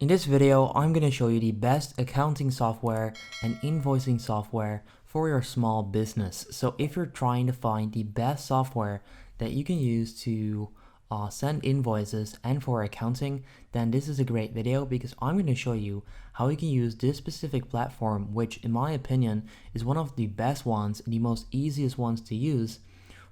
In this video, I'm going to show you the best accounting software and invoicing software for your small business. So if you're trying to find the best software that you can use to send invoices and for accounting, then this is a great video because I'm going to show you how you can use this specific platform, which in my opinion is one of the best ones and the most easiest ones to use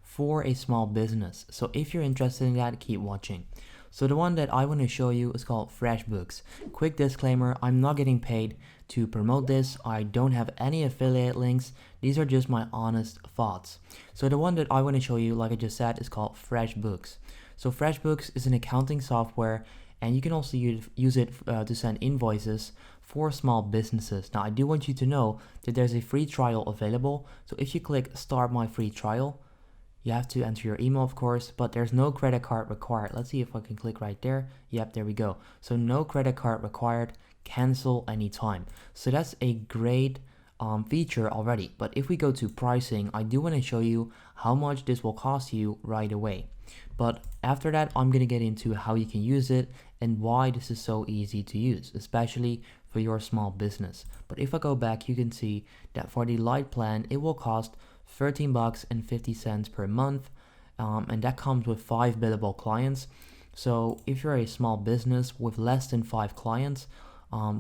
for a small business. So if you're interested in that, keep watching. So the one that I want to show you is called FreshBooks. Quick disclaimer, I'm not getting paid to promote this. I don't have any affiliate links. These are just my honest thoughts. So the one that I want to show you, like I just said, is called FreshBooks. So FreshBooks is an accounting software and you can also use it to send invoices for small businesses. Now I do want you to know that there's a free trial available. So if you click start my free trial, you have to enter your email, of course, but there's no credit card required. Let's see if I can click right there. Yep, there we go. So no credit card required, cancel anytime. So that's a great feature already. But if we go to pricing, I do want to show you how much this will cost you right away. But after that, I'm going to get into how you can use it and why this is so easy to use, especially for your small business. But if I go back, you can see that for the light plan, it will cost $13.50 per month, and that comes with 5 billable clients. So if you're a small business with less than 5 clients,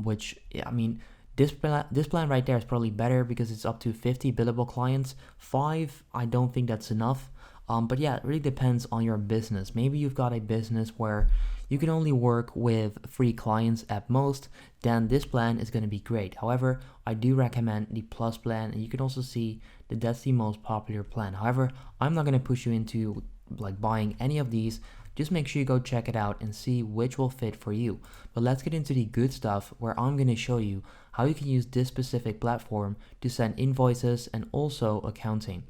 which I mean, this plan right there is probably better because it's up to 50 billable clients. 5, I don't think that's enough. But yeah, it really depends on your business. Maybe you've got a business where you can only work with 3 clients at most, then this plan is going to be great. However, I do recommend the Plus plan, and you can also see that that's the most popular plan. However, I'm not going to push you into like buying any of these. Just make sure you go check it out and see which will fit for you. But let's get into the good stuff where I'm going to show you how you can use this specific platform to send invoices and also accounting.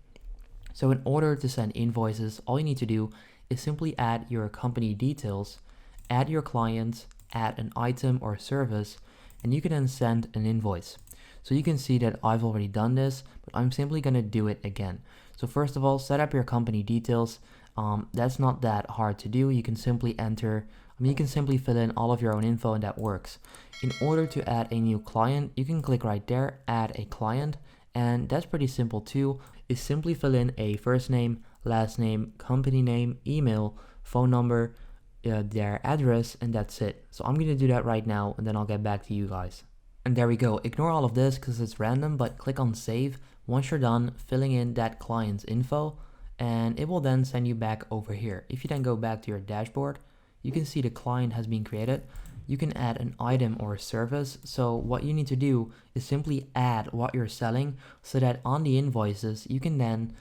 So in order to send invoices, all you need to do is simply add your company details, add your client, add an item or service, and you can then send an invoice. So you can see that I've already done this, but I'm simply going to do it again. So first of all, set up your company details. That's not that hard to do. You can simply you can simply fill in all of your own info and that works. In order to add a new client, you can click right there, add a client, and that's pretty simple too. Is simply fill in a first name, last name, company name, email, phone number, their address, and that's it. So I'm going to do that right now and then I'll get back to you guys. And there we go. Ignore all of this because it's random, but click on save once you're done filling in that client's info, and it will then send you back over here. If you then go back to your dashboard, you can see the client has been created. You can add an item or a service. So what you need to do is simply add what you're selling so that on the invoices, you can then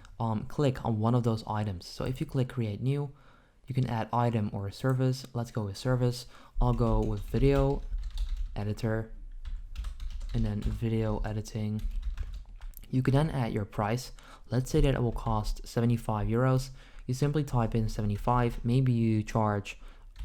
click on one of those items. So if you click create new, you can add item or a service. Let's go with service. I'll go with video editor and then video editing. You can then add your price. Let's say that it will cost 75 euros. You simply type in 75. Maybe you charge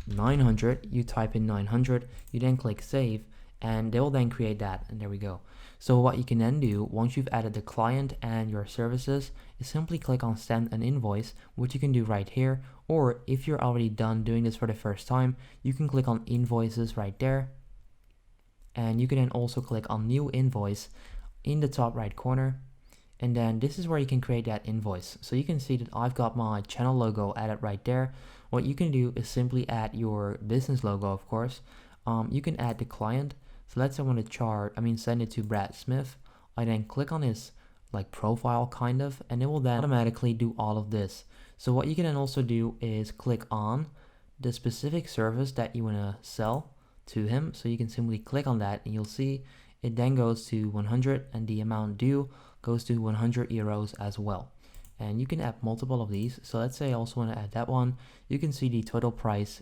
900, you type in 900, you then click save, and they will then create that, and there we go. So what you can then do once you've added the client and your services is simply click on send an invoice, which you can do right here, or if you're already done doing this for the first time, you can click on invoices right there, and you can then also click on new invoice in the top right corner, and then this is where you can create that invoice. So you can see that I've got my channel logo added right there. What you can do is simply add your business logo, of course. You can add the client. So let's say I want to send it to Brad Smith. I then click on his like profile kind of, and it will then automatically do all of this. So what you can then also do is click on the specific service that you want to sell to him. So you can simply click on that and you'll see it then goes to 100 and the amount due goes to 100 euros as well. And you can add multiple of these. So let's say I also want to add that one. You can see the total price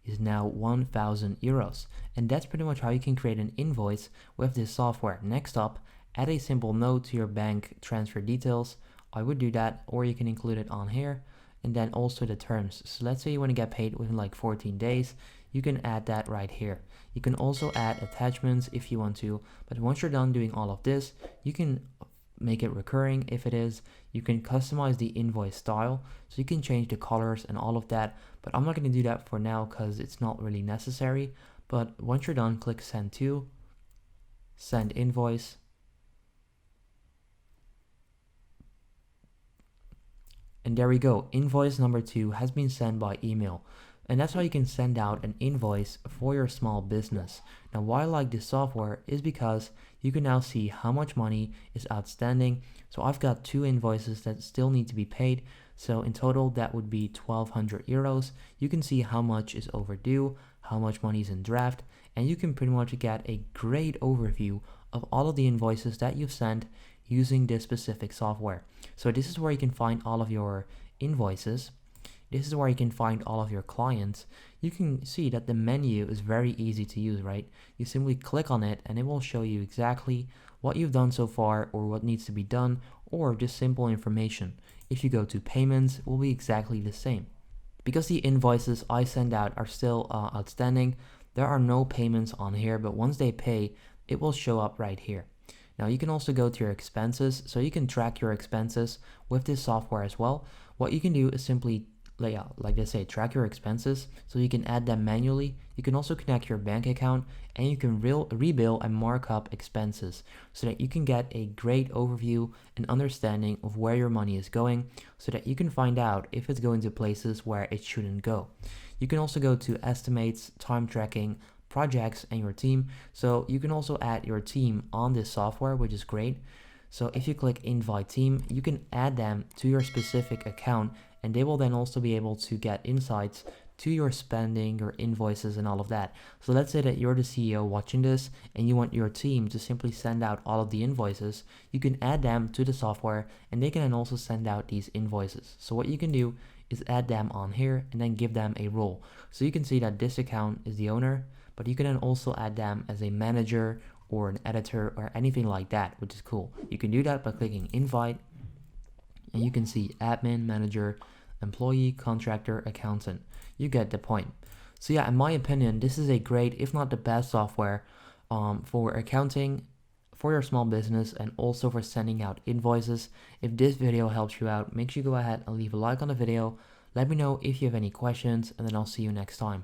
is now 1,000 euros. And that's pretty much how you can create an invoice with this software. Next up, add a simple note to your bank transfer details. I would do that, or you can include it on here. And then also the terms. So let's say you want to get paid within like 14 days. You can add that right here. You can also add attachments if you want to. But once you're done doing all of this, you can make it recurring if it is. You can customize the invoice style, so you can change the colors and all of that, but I'm not going to do that for now because it's not really necessary. But once you're done, click send to, send invoice. And there we go, invoice number 2 has been sent by email. And that's how you can send out an invoice for your small business. Now, why I like this software is because you can now see how much money is outstanding. So I've got 2 invoices that still need to be paid. So in total, that would be 1,200 euros. You can see how much is overdue, how much money is in draft, and you can pretty much get a great overview of all of the invoices that you've sent using this specific software. So this is where you can find all of your invoices. This is where you can find all of your clients. You can see that the menu is very easy to use, right? You simply click on it and it will show you exactly what you've done so far or what needs to be done, or just simple information. If you go to payments, it will be exactly the same. Because the invoices I send out are still outstanding, there are no payments on here, but once they pay, it will show up right here. Now you can also go to your expenses, so you can track your expenses with this software as well. What you can do is simply like they say, track your expenses, so you can add them manually. You can also connect your bank account, and you can rebill and mark up expenses so that you can get a great overview and understanding of where your money is going, so that you can find out if it's going to places where it shouldn't go. You can also go to estimates, time tracking, projects, and your team. So you can also add your team on this software, which is great. So if you click invite team, you can add them to your specific account, and they will then also be able to get insights to your spending, your invoices, and all of that. So let's say that you're the CEO watching this and you want your team to simply send out all of the invoices. You can add them to the software, and they can then also send out these invoices. So what you can do is add them on here and then give them a role. So you can see that this account is the owner, but you can then also add them as a manager or an editor or anything like that, which is cool. You can do that by clicking invite, and you can see admin, manager, employee, contractor, accountant. You get the point. So yeah, in my opinion, this is a great, if not the best software for accounting for your small business, and also for sending out invoices. If this video helps you out, make sure you go ahead and leave a like on the video. Let me know if you have any questions, and then I'll see you next time.